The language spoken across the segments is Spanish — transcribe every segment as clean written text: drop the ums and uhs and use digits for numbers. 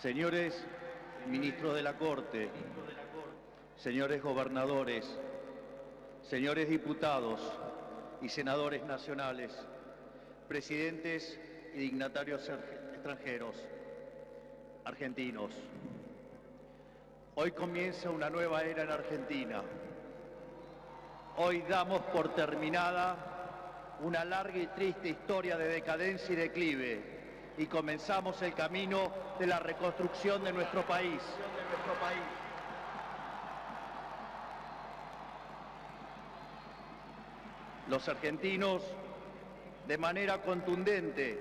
Señores ministros de la Corte, señores gobernadores, señores diputados y senadores nacionales, presidentes y dignatarios extranjeros, argentinos. Hoy comienza una nueva era en Argentina. Hoy damos por terminada una larga y triste historia de decadencia y declive y comenzamos el camino de la reconstrucción de nuestro país. Los argentinos, de manera contundente,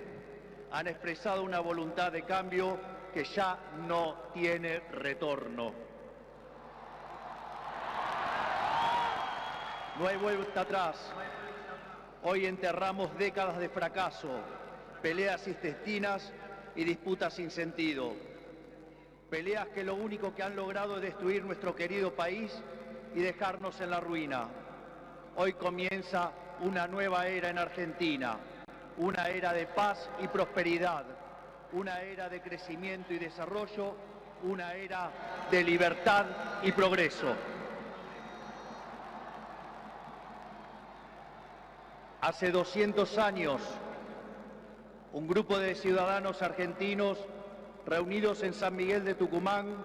han expresado una voluntad de cambio que ya no tiene retorno. No hay vuelta atrás. Hoy enterramos décadas de fracaso, peleas intestinas y disputas sin sentido. Peleas que lo único que han logrado es destruir nuestro querido país y dejarnos en la ruina. Hoy comienza una nueva era en Argentina, una era de paz y prosperidad, una era de crecimiento y desarrollo, una era de libertad y progreso. Hace 200 años, un grupo de ciudadanos argentinos reunidos en San Miguel de Tucumán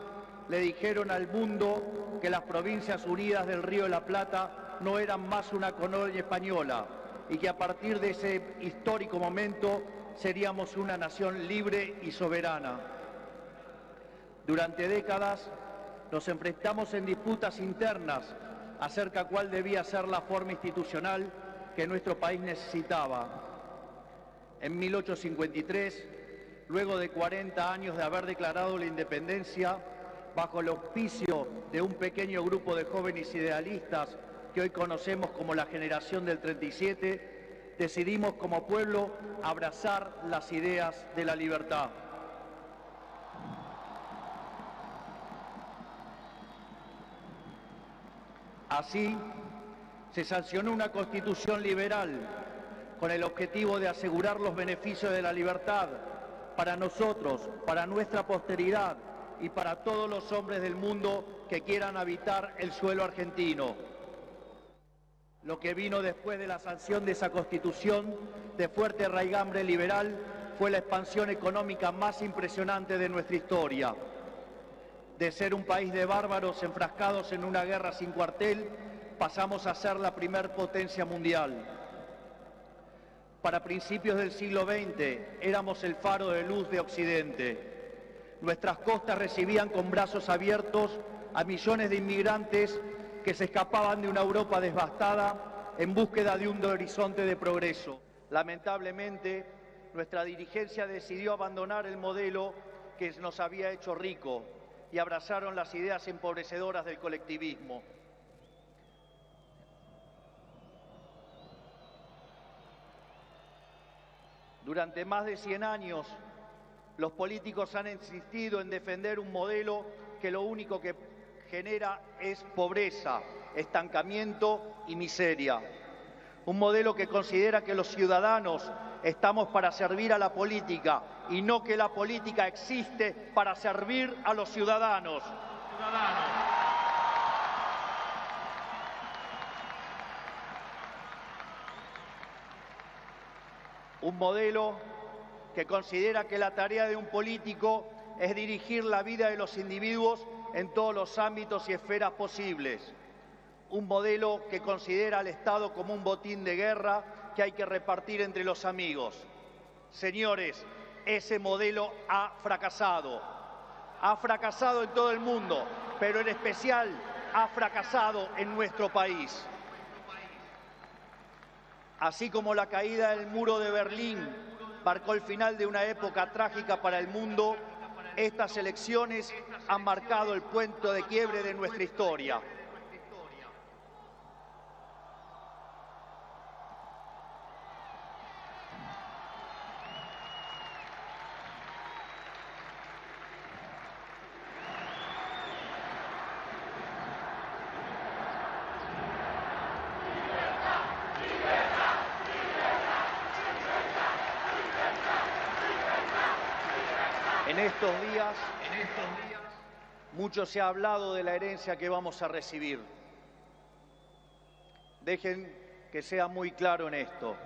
le dijeron al mundo que las Provincias Unidas del Río de la Plata no eran más una colonia española y que a partir de ese histórico momento seríamos una nación libre y soberana. Durante décadas nos enfrentamos en disputas internas acerca de cuál debía ser la forma institucional que nuestro país necesitaba. En 1853, luego de 40 años de haber declarado la independencia, bajo el auspicio de un pequeño grupo de jóvenes idealistas que hoy conocemos como la generación del 37, decidimos como pueblo abrazar las ideas de la libertad. Así, se sancionó una constitución liberal con el objetivo de asegurar los beneficios de la libertad para nosotros, para nuestra posteridad y para todos los hombres del mundo que quieran habitar el suelo argentino. Lo que vino después de la sanción de esa constitución de fuerte raigambre liberal fue la expansión económica más impresionante de nuestra historia. De ser un país de bárbaros enfrascados en una guerra sin cuartel, pasamos a ser la primer potencia mundial. Para principios del siglo XX éramos el faro de luz de Occidente. Nuestras costas recibían con brazos abiertos a millones de inmigrantes que se escapaban de una Europa devastada en búsqueda de un horizonte de progreso. Lamentablemente, nuestra dirigencia decidió abandonar el modelo que nos había hecho rico y abrazaron las ideas empobrecedoras del colectivismo. Durante más de 100 años, los políticos han insistido en defender un modelo que lo único que genera es pobreza, estancamiento y miseria. Un modelo que considera que los ciudadanos estamos para servir a la política y no que la política existe para servir a los ciudadanos. Un modelo que considera que la tarea de un político es dirigir la vida de los individuos en todos los ámbitos y esferas posibles. Un modelo que considera al Estado como un botín de guerra que hay que repartir entre los amigos. Señores, ese modelo ha fracasado. Ha fracasado en todo el mundo, pero en especial ha fracasado en nuestro país. Así como la caída del muro de Berlín marcó el final de una época trágica para el mundo, estas elecciones han marcado el punto de quiebre de nuestra historia. En estos días, mucho se ha hablado de la herencia que vamos a recibir. Dejen que sea muy claro en esto.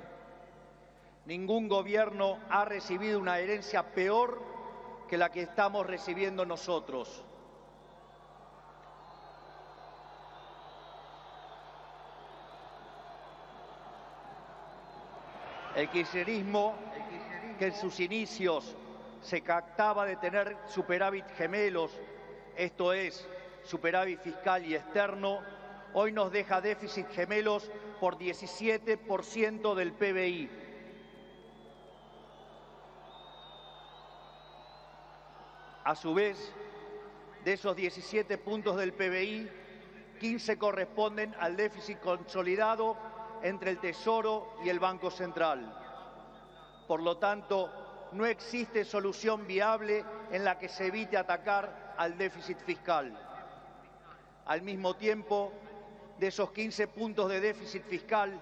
Ningún gobierno ha recibido una herencia peor que la que estamos recibiendo nosotros. El kirchnerismo, que en sus inicios se jactaba de tener superávit gemelos, esto es, superávit fiscal y externo, hoy nos deja déficit gemelos por 17% del PBI. A su vez, de esos 17 puntos del PBI, 15 corresponden al déficit consolidado entre el Tesoro y el Banco Central. Por lo tanto, no existe solución viable en la que se evite atacar al déficit fiscal. Al mismo tiempo, de esos 15 puntos de déficit fiscal,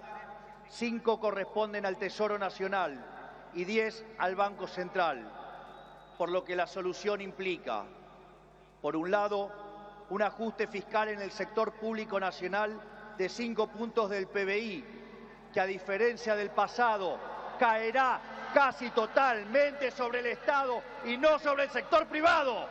5 corresponden al Tesoro Nacional y 10 al Banco Central, por lo que la solución implica, por un lado, un ajuste fiscal en el sector público nacional de 5 puntos del PBI, que a diferencia del pasado, caerá casi totalmente sobre el Estado y no sobre el sector privado.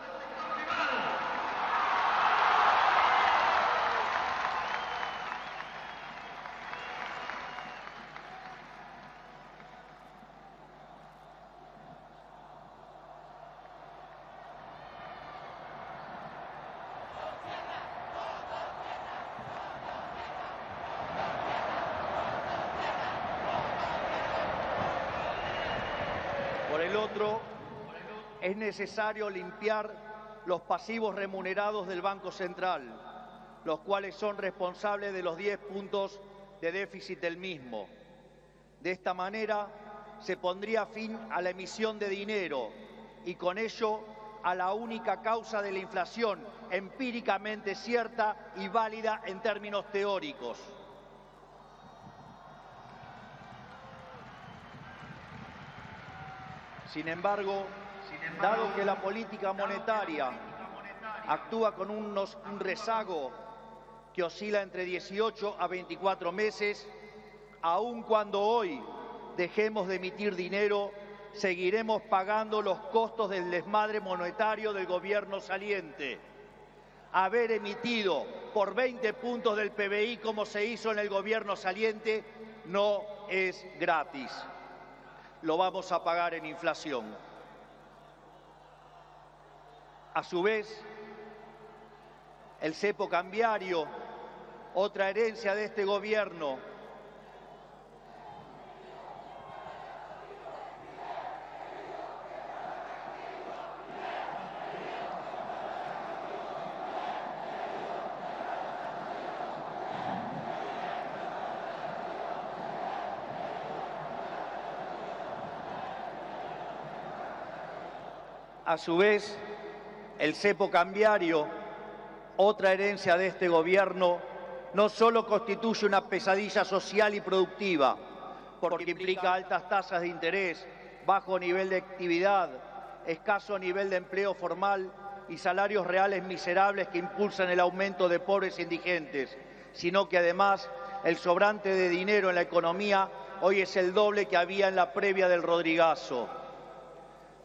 Por el otro, es necesario limpiar los pasivos remunerados del Banco Central, los cuales son responsables de los 10 puntos de déficit del mismo. De esta manera, se pondría fin a la emisión de dinero y con ello a la única causa de la inflación empíricamente cierta y válida en términos teóricos. Sin embargo, dado que la política monetaria actúa con un rezago que oscila entre 18 a 24 meses, aun cuando hoy dejemos de emitir dinero, seguiremos pagando los costos del desmadre monetario del gobierno saliente. Haber emitido por 20 puntos del PBI, como se hizo en el gobierno saliente, no es gratis. Lo vamos a pagar en inflación. A su vez, el cepo cambiario, otra herencia de este gobierno, a su vez, el cepo cambiario, otra herencia de este gobierno, no solo constituye una pesadilla social y productiva, porque implica altas tasas de interés, bajo nivel de actividad, escaso nivel de empleo formal y salarios reales miserables que impulsan el aumento de pobres e indigentes, sino que además el sobrante de dinero en la economía hoy es el doble que había en la previa del Rodrigazo.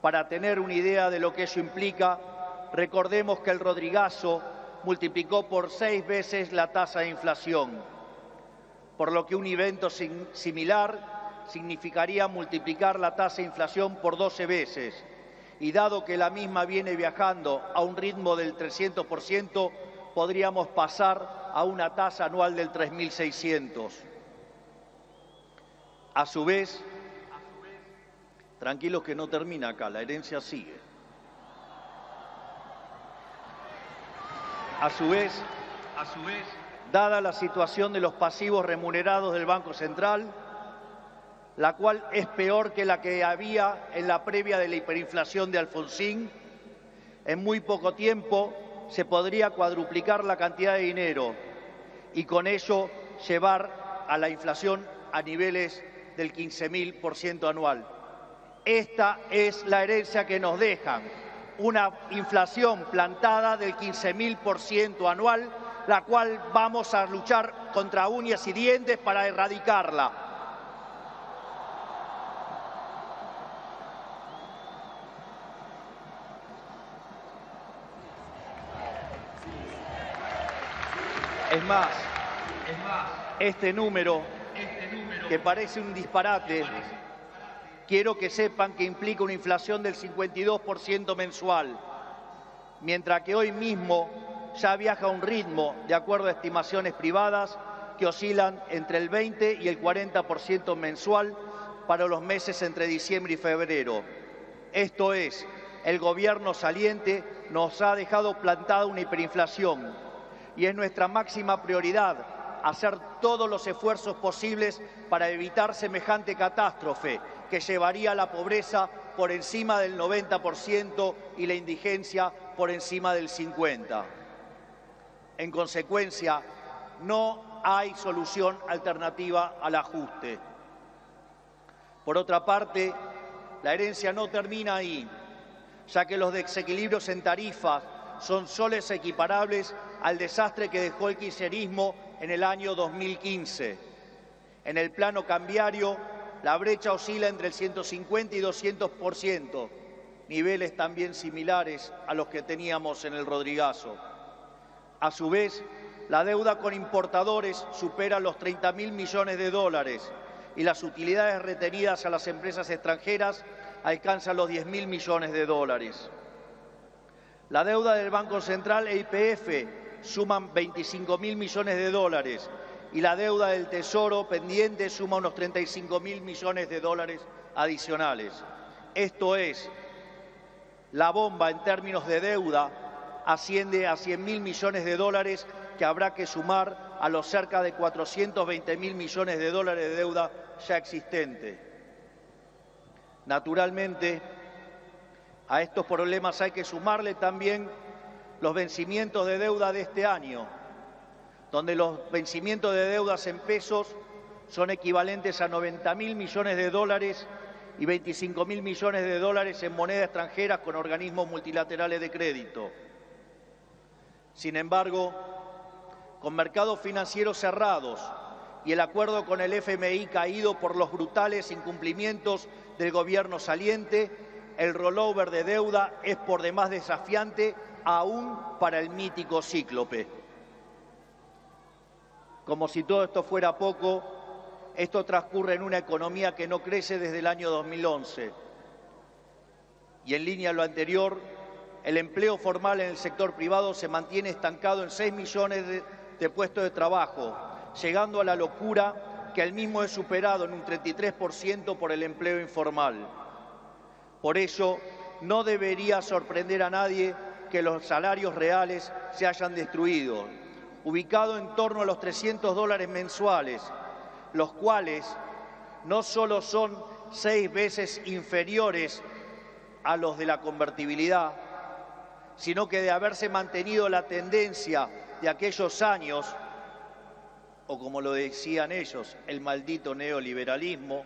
Para tener una idea de lo que eso implica, recordemos que el Rodrigazo multiplicó por 6 veces la tasa de inflación, por lo que un evento similar significaría multiplicar la tasa de inflación por 12 veces, y dado que la misma viene viajando a un ritmo del 300%, podríamos pasar a una tasa anual del 3.600. A su vez, tranquilos que no termina acá, la herencia sigue. A su vez, dada la situación de los pasivos remunerados del Banco Central, la cual es peor que la que había en la previa de la hiperinflación de Alfonsín, en muy poco tiempo se podría cuadruplicar la cantidad de dinero y con ello llevar a la inflación a niveles del 15.000% anual. Esta es la herencia que nos dejan, una inflación plantada del 15.000% anual, la cual vamos a luchar contra uñas y dientes para erradicarla. Es más, este número, que parece un disparate, quiero que sepan que implica una inflación del 52% mensual, mientras que hoy mismo ya viaja a un ritmo, de acuerdo a estimaciones privadas, que oscilan entre el 20 y el 40% mensual para los meses entre diciembre y febrero. Esto es, el gobierno saliente nos ha dejado plantada una hiperinflación y es nuestra máxima prioridad hacer todos los esfuerzos posibles para evitar semejante catástrofe que llevaría a la pobreza por encima del 90% y la indigencia por encima del 50%. En consecuencia, no hay solución alternativa al ajuste. Por otra parte, la herencia no termina ahí, ya que los desequilibrios en tarifas son soles equiparables al desastre que dejó el kirchnerismo en el año 2015. En el plano cambiario, la brecha oscila entre el 150 y 200%, niveles también similares a los que teníamos en el Rodrigazo. A su vez, la deuda con importadores supera los 30.000 millones de dólares y las utilidades retenidas a las empresas extranjeras alcanzan los 10.000 millones de dólares. La deuda del Banco Central e YPF suman 25.000 millones de dólares y la deuda del Tesoro pendiente suma unos 35.000 millones de dólares adicionales. Esto es, la bomba en términos de deuda asciende a 100.000 millones de dólares que habrá que sumar a los cerca de 420.000 millones de dólares de deuda ya existente. Naturalmente, a estos problemas hay que sumarle también los vencimientos de deuda de este año, donde los vencimientos de deudas en pesos son equivalentes a 90.000 millones de dólares y 25.000 millones de dólares en moneda extranjera con organismos multilaterales de crédito. Sin embargo, con mercados financieros cerrados y el acuerdo con el FMI caído por los brutales incumplimientos del gobierno saliente, el rollover de deuda es por demás desafiante aún para el mítico cíclope. Como si todo esto fuera poco, esto transcurre en una economía que no crece desde el año 2011. Y en línea a lo anterior, el empleo formal en el sector privado se mantiene estancado en 6 millones de puestos de trabajo, llegando a la locura que el mismo es superado en un 33% por el empleo informal. Por ello, no debería sorprender a nadie que los salarios reales se hayan destruido, ubicado en torno a los $300 mensuales, los cuales no solo son 6 veces inferiores a los de la convertibilidad, sino que de haberse mantenido la tendencia de aquellos años, o como lo decían ellos, el maldito neoliberalismo,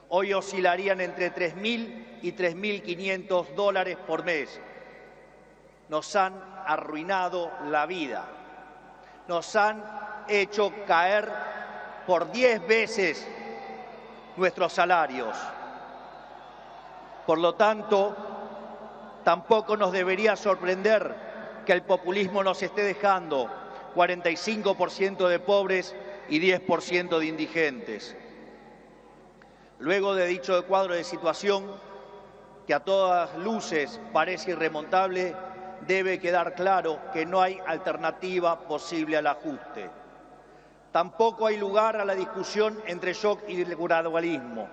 hoy oscilarían entre 3.000 y 3.500 dólares por mes. Nos han arruinado la vida, nos han hecho caer por 10 veces nuestros salarios. Por lo tanto, tampoco nos debería sorprender que el populismo nos esté dejando 45% de pobres y 10% de indigentes. Luego de dicho cuadro de situación, que a todas luces parece irremontable, debe quedar claro que no hay alternativa posible al ajuste. Tampoco hay lugar a la discusión entre shock y el gradualismo.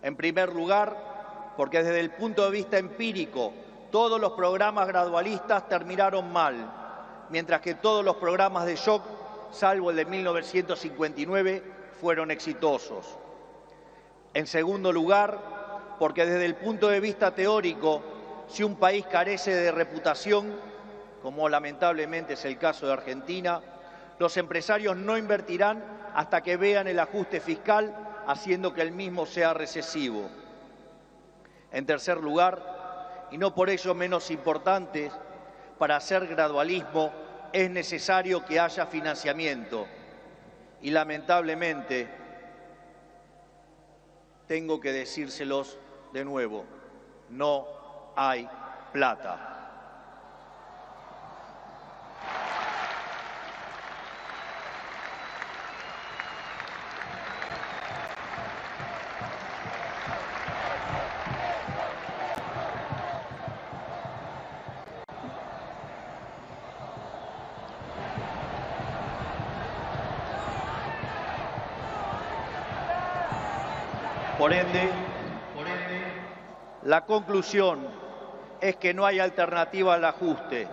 En primer lugar, porque desde el punto de vista empírico, todos los programas gradualistas terminaron mal, mientras que todos los programas de shock, salvo el de 1959, fueron exitosos. En segundo lugar, porque desde el punto de vista teórico, si un país carece de reputación, como lamentablemente es el caso de Argentina, los empresarios no invertirán hasta que vean el ajuste fiscal, haciendo que el mismo sea recesivo. En tercer lugar, y no por ello menos importantes, para hacer gradualismo es necesario que haya financiamiento. Y lamentablemente, tengo que decírselos de nuevo, no hay plata. Por ende, la conclusión es que no hay alternativa al ajuste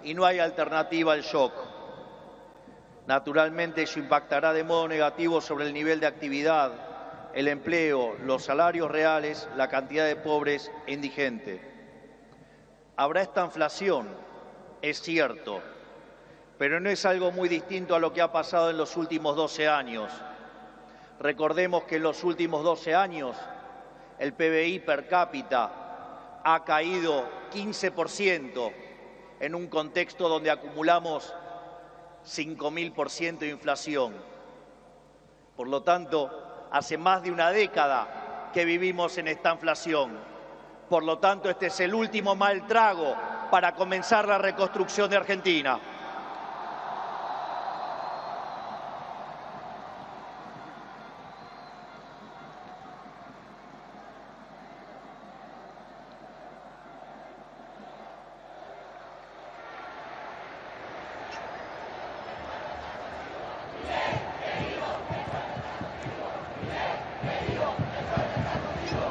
y no hay alternativa al shock. Naturalmente, eso impactará de modo negativo sobre el nivel de actividad, el empleo, los salarios reales, la cantidad de pobres e indigentes. Habrá esta inflación, es cierto, pero no es algo muy distinto a lo que ha pasado en los últimos 12 años. Recordemos que en los últimos 12 años el PBI per cápita ha caído 15% en un contexto donde acumulamos 5.000% de inflación. Por lo tanto, hace más de una década que vivimos en esta inflación. Por lo tanto, este es el último mal trago para comenzar la reconstrucción de Argentina.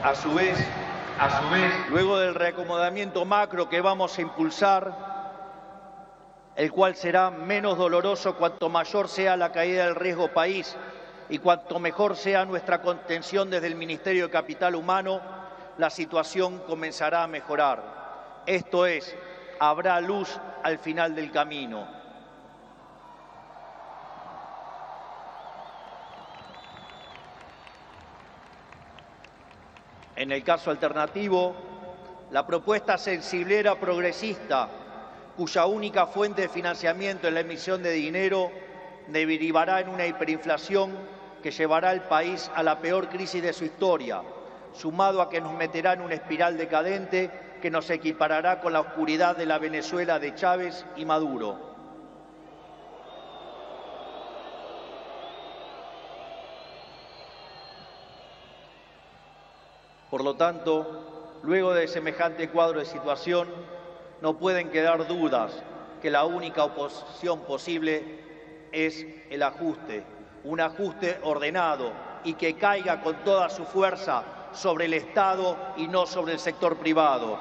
A su vez, luego del reacomodamiento macro que vamos a impulsar, el cual será menos doloroso cuanto mayor sea la caída del riesgo país y cuanto mejor sea nuestra contención desde el Ministerio de Capital Humano, la situación comenzará a mejorar. Esto es, habrá luz al final del camino. En el caso alternativo, la propuesta sensiblera progresista, cuya única fuente de financiamiento es la emisión de dinero, derivará en una hiperinflación que llevará al país a la peor crisis de su historia, sumado a que nos meterá en una espiral decadente que nos equiparará con la oscuridad de la Venezuela de Chávez y Maduro. Por lo tanto, luego de semejante cuadro de situación, no pueden quedar dudas que la única oposición posible es el ajuste, un ajuste ordenado y que caiga con toda su fuerza sobre el Estado y no sobre el sector privado.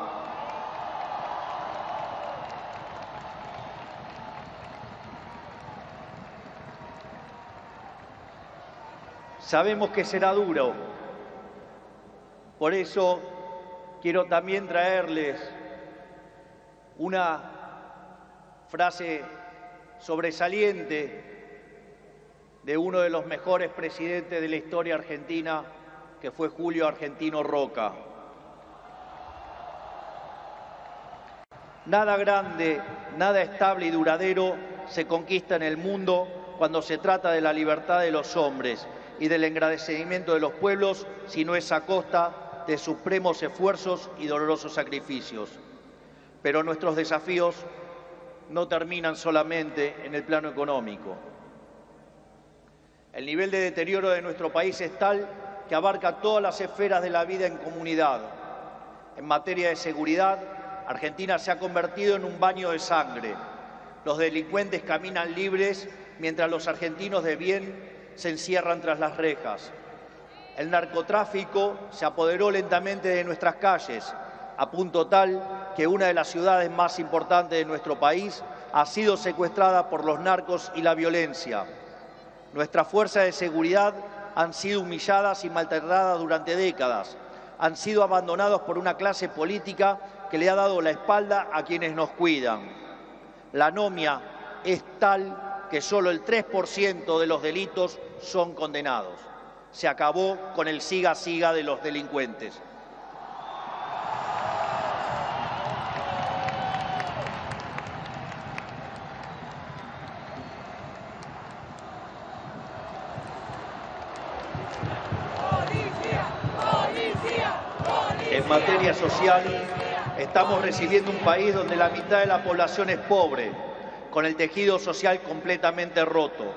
Sabemos que será duro. Por eso quiero también traerles una frase sobresaliente de uno de los mejores presidentes de la historia argentina, que fue Julio Argentino Roca. Nada grande, nada estable y duradero se conquista en el mundo cuando se trata de la libertad de los hombres y del engrandecimiento de los pueblos, si no es a costa de supremos esfuerzos y dolorosos sacrificios. Pero nuestros desafíos no terminan solamente en el plano económico. El nivel de deterioro de nuestro país es tal que abarca todas las esferas de la vida en comunidad. En materia de seguridad, Argentina se ha convertido en un baño de sangre. Los delincuentes caminan libres mientras los argentinos de bien se encierran tras las rejas. El narcotráfico se apoderó lentamente de nuestras calles, a punto tal que una de las ciudades más importantes de nuestro país ha sido secuestrada por los narcos y la violencia. Nuestras fuerzas de seguridad han sido humilladas y maltratadas durante décadas. Han sido abandonados por una clase política que le ha dado la espalda a quienes nos cuidan. La anomia es tal que solo el 3% de los delitos son condenados. Se acabó con el siga-siga de los delincuentes. En materia social, estamos recibiendo un país donde la mitad de la población es pobre, con el tejido social completamente roto.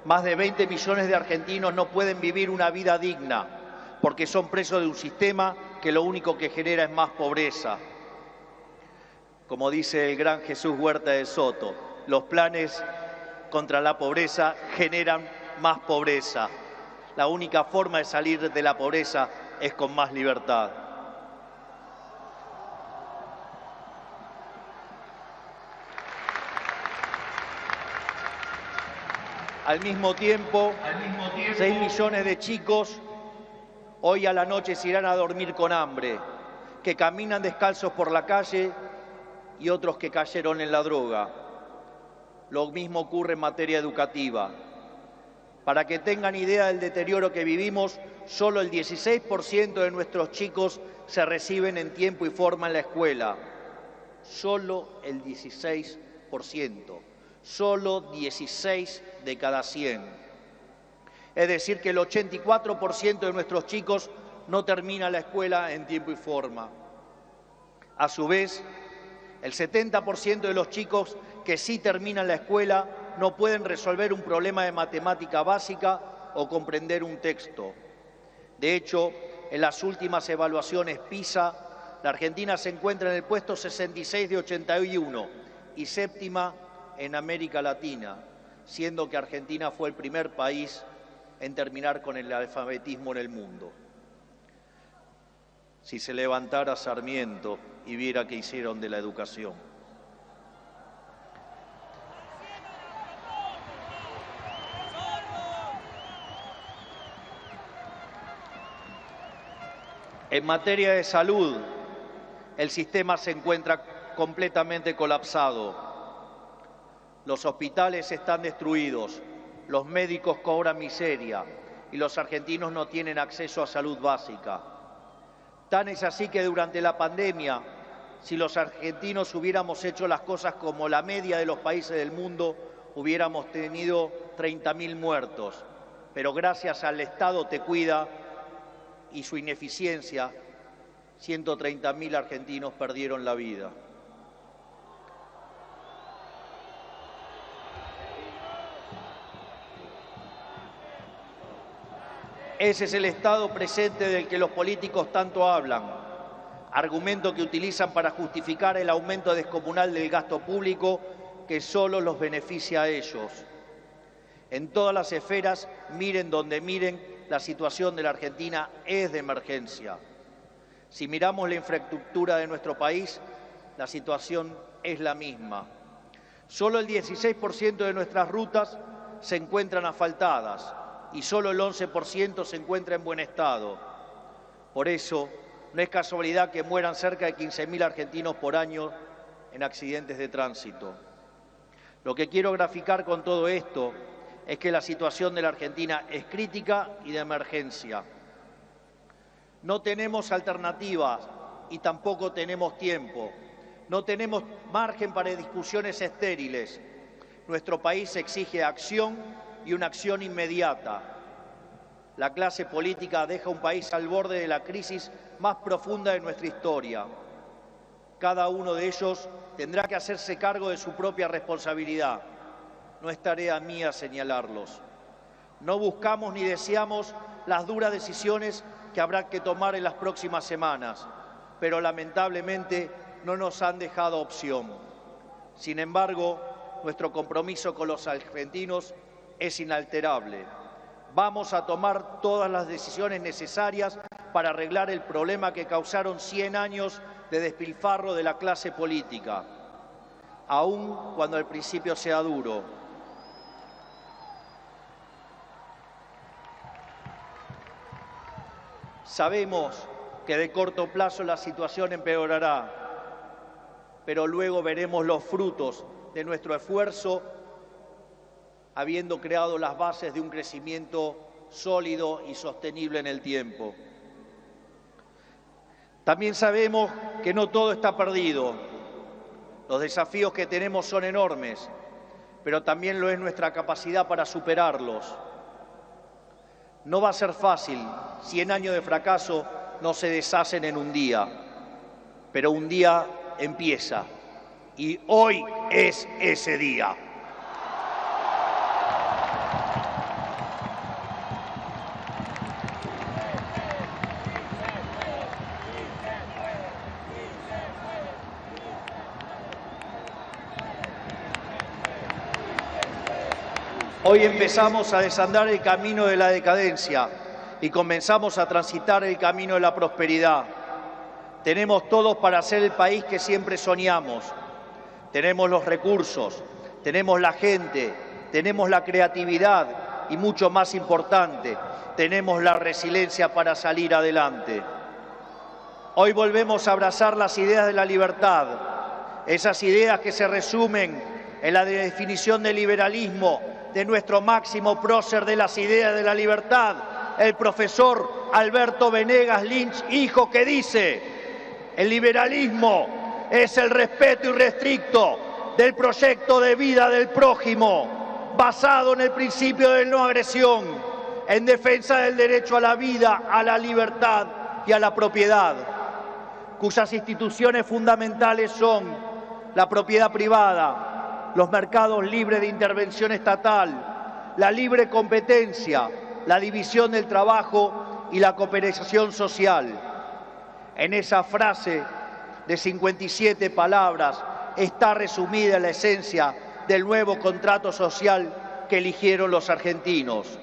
Más de 20 millones de argentinos no pueden vivir una vida digna porque son presos de un sistema que lo único que genera es más pobreza. Como dice el gran Jesús Huerta de Soto, los planes contra la pobreza generan más pobreza. La única forma de salir de la pobreza es con más libertad. Al mismo tiempo, 6 millones de chicos hoy a la noche se irán a dormir con hambre, que caminan descalzos por la calle y otros que cayeron en la droga. Lo mismo ocurre en materia educativa. Para que tengan idea del deterioro que vivimos, solo el 16% de nuestros chicos se reciben en tiempo y forma en la escuela. Solo el 16%. Solo 16 de cada 100. Es decir, que el 84% de nuestros chicos no termina la escuela en tiempo y forma. A su vez, el 70% de los chicos que sí terminan la escuela no pueden resolver un problema de matemática básica o comprender un texto. De hecho, en las últimas evaluaciones PISA, la Argentina se encuentra en el puesto 66 de 81 y séptima en América Latina, siendo que Argentina fue el primer país en terminar con el alfabetismo en el mundo. Si se levantara Sarmiento y viera qué hicieron de la educación. En materia de salud, el sistema se encuentra completamente colapsado. Los hospitales están destruidos, los médicos cobran miseria y los argentinos no tienen acceso a salud básica. Tan es así que durante la pandemia, si los argentinos hubiéramos hecho las cosas como la media de los países del mundo, hubiéramos tenido 30.000 muertos. Pero gracias al Estado Te Cuida y su ineficiencia, 130.000 argentinos perdieron la vida. Ese es el estado presente del que los políticos tanto hablan, argumento que utilizan para justificar el aumento descomunal del gasto público que solo los beneficia a ellos. En todas las esferas, miren donde miren, la situación de la Argentina es de emergencia. Si miramos la infraestructura de nuestro país, la situación es la misma. Solo el 16% de nuestras rutas se encuentran asfaltadas y solo el 11% se encuentra en buen estado. Por eso, no es casualidad que mueran cerca de 15.000 argentinos por año en accidentes de tránsito. Lo que quiero graficar con todo esto es que la situación de la Argentina es crítica y de emergencia. No tenemos alternativas y tampoco tenemos tiempo. No tenemos margen para discusiones estériles. Nuestro país exige acción y una acción inmediata. La clase política deja un país al borde de la crisis más profunda de nuestra historia. Cada uno de ellos tendrá que hacerse cargo de su propia responsabilidad. No es tarea mía señalarlos. No buscamos ni deseamos las duras decisiones que habrá que tomar en las próximas semanas, pero lamentablemente no nos han dejado opción. Sin embargo, nuestro compromiso con los argentinos es inalterable. Vamos a tomar todas las decisiones necesarias para arreglar el problema que causaron 100 años de despilfarro de la clase política, aun cuando al principio sea duro. Sabemos que de corto plazo la situación empeorará, pero luego veremos los frutos de nuestro esfuerzo habiendo creado las bases de un crecimiento sólido y sostenible en el tiempo. También sabemos que no todo está perdido. Los desafíos que tenemos son enormes, pero también lo es nuestra capacidad para superarlos. No va a ser fácil, 100 años de fracaso no se deshacen en un día, pero un día empieza y hoy es ese día. Hoy empezamos a desandar el camino de la decadencia y comenzamos a transitar el camino de la prosperidad. Tenemos todos para ser el país que siempre soñamos. Tenemos los recursos, tenemos la gente, tenemos la creatividad y, mucho más importante, tenemos la resiliencia para salir adelante. Hoy volvemos a abrazar las ideas de la libertad, esas ideas que se resumen en la definición del liberalismo de nuestro máximo prócer de las ideas de la libertad, el profesor Alberto Venegas Lynch, hijo, que dice: el liberalismo es el respeto irrestricto del proyecto de vida del prójimo, basado en el principio de no agresión, en defensa del derecho a la vida, a la libertad y a la propiedad, cuyas instituciones fundamentales son la propiedad privada, los mercados libres de intervención estatal, la libre competencia, la división del trabajo y la cooperación social. En esa frase de 57 palabras está resumida la esencia del nuevo contrato social que eligieron los argentinos.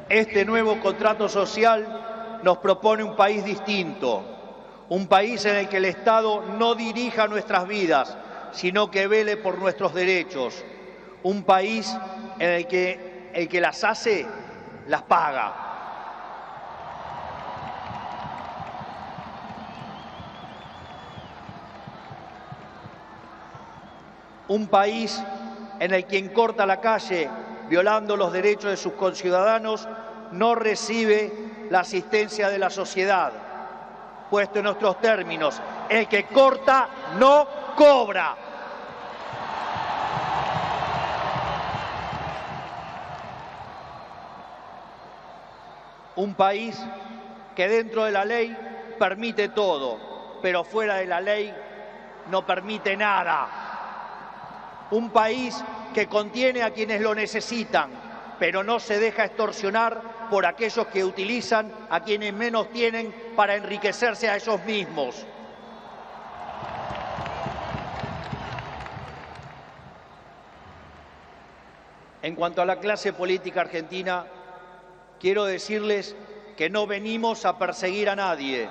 Este nuevo contrato social nos propone un país distinto, un país en el que el Estado no dirija nuestras vidas, sino que vele por nuestros derechos, un país en el que las hace, las paga. Un país en el que quien corta la calle violando los derechos de sus conciudadanos no recibe la asistencia de la sociedad. Puesto en otros términos, el que corta no cobra. Un país que dentro de la ley permite todo, pero fuera de la ley no permite nada. Un país que contiene a quienes lo necesitan, pero no se deja extorsionar por aquellos que utilizan a quienes menos tienen para enriquecerse a ellos mismos. En cuanto a la clase política argentina, quiero decirles que no venimos a perseguir a nadie,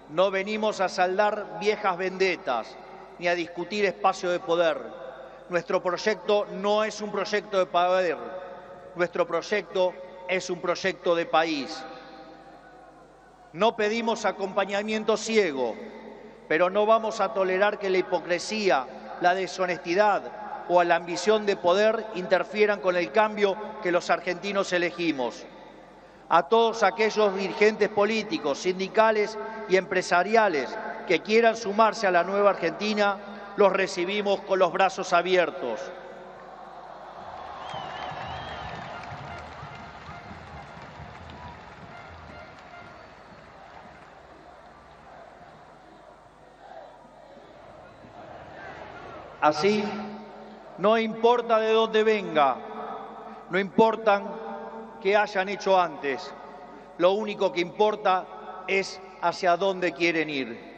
no venimos a saldar viejas vendetas, ni a discutir espacio de poder. Nuestro proyecto no es un proyecto de poder, nuestro proyecto es un proyecto de país. No pedimos acompañamiento ciego, pero no vamos a tolerar que la hipocresía, la deshonestidad o la ambición de poder interfieran con el cambio que los argentinos elegimos. A todos aquellos dirigentes políticos, sindicales y empresariales que quieran sumarse a la nueva Argentina, los recibimos con los brazos abiertos. Así, no importa de dónde venga, no importa qué hayan hecho antes, lo único que importa es hacia dónde quieren ir.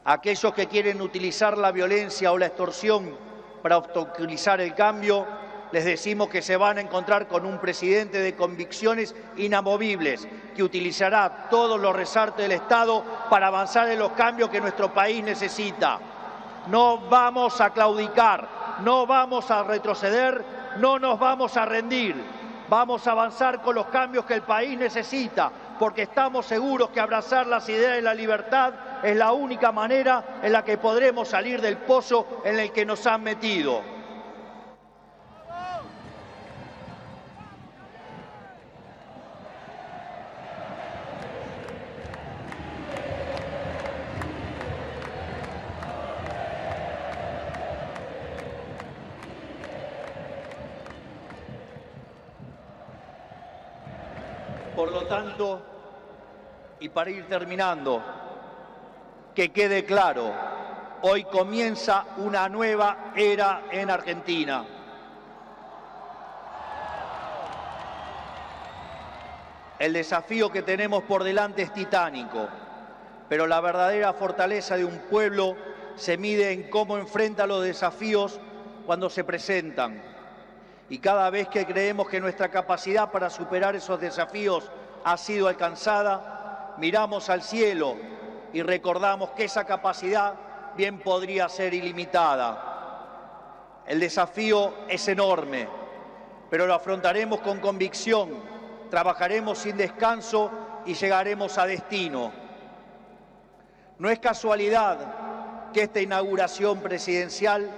Aquellos que quieren utilizar la violencia o la extorsión para obstaculizar el cambio, les decimos que se van a encontrar con un presidente de convicciones inamovibles que utilizará todos los resortes del Estado para avanzar en los cambios que nuestro país necesita. No vamos a claudicar, no vamos a retroceder, no nos vamos a rendir. Vamos a avanzar con los cambios que el país necesita, porque estamos seguros que abrazar las ideas de la libertad es la única manera en la que podremos salir del pozo en el que nos han metido. Por lo tanto, y para ir terminando, que quede claro, hoy comienza una nueva era en Argentina. El desafío que tenemos por delante es titánico, pero la verdadera fortaleza de un pueblo se mide en cómo enfrenta los desafíos cuando se presentan. Y cada vez que creemos que nuestra capacidad para superar esos desafíos ha sido alcanzada, miramos al cielo y recordamos que esa capacidad bien podría ser ilimitada. El desafío es enorme, pero lo afrontaremos con convicción. Trabajaremos sin descanso y llegaremos a destino. No es casualidad que esta inauguración presidencial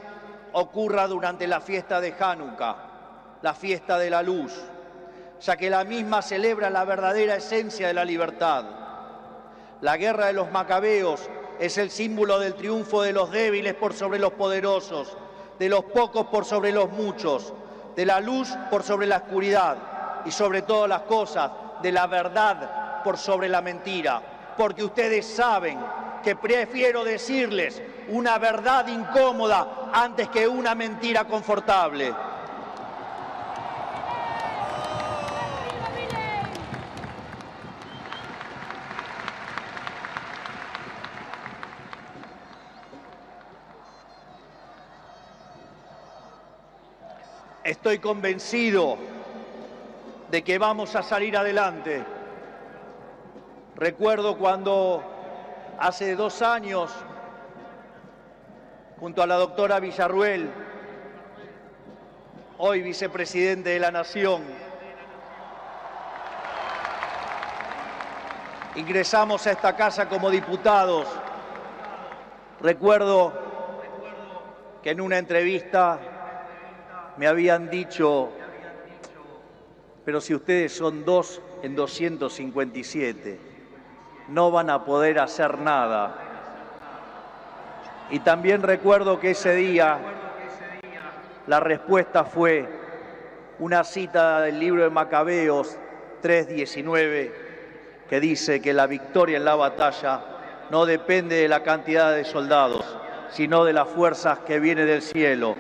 ocurra durante la fiesta de Hanukkah, la fiesta de la luz, ya que la misma celebra la verdadera esencia de la libertad. La guerra de los macabeos es el símbolo del triunfo de los débiles por sobre los poderosos, de los pocos por sobre los muchos, de la luz por sobre la oscuridad, y sobre todas las cosas, de la verdad por sobre la mentira. Porque ustedes saben que prefiero decirles una verdad incómoda antes que una mentira confortable. Estoy convencido de que vamos a salir adelante. Recuerdo cuando hace 2 años, junto a la doctora Villarruel, hoy vicepresidente de la Nación, ingresamos a esta casa como diputados. Recuerdo que en una entrevista me habían dicho: pero si ustedes son 2 en 257, no van a poder hacer nada. Y también recuerdo que ese día la respuesta fue una cita del libro de Macabeos 3:19, que dice que la victoria en la batalla no depende de la cantidad de soldados, sino de las fuerzas que vienen del cielo.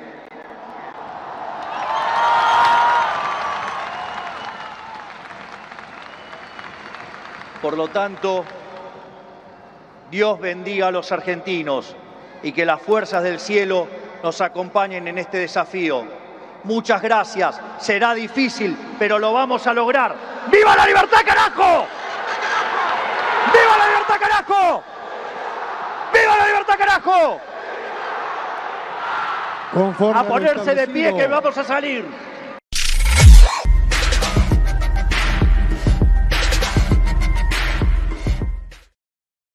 Por lo tanto, Dios bendiga a los argentinos y que las fuerzas del cielo nos acompañen en este desafío. Muchas gracias. Será difícil, pero lo vamos a lograr. ¡Viva la libertad, carajo! ¡Viva la libertad, carajo! ¡Viva la libertad, carajo! A ponerse de pie que vamos a salir.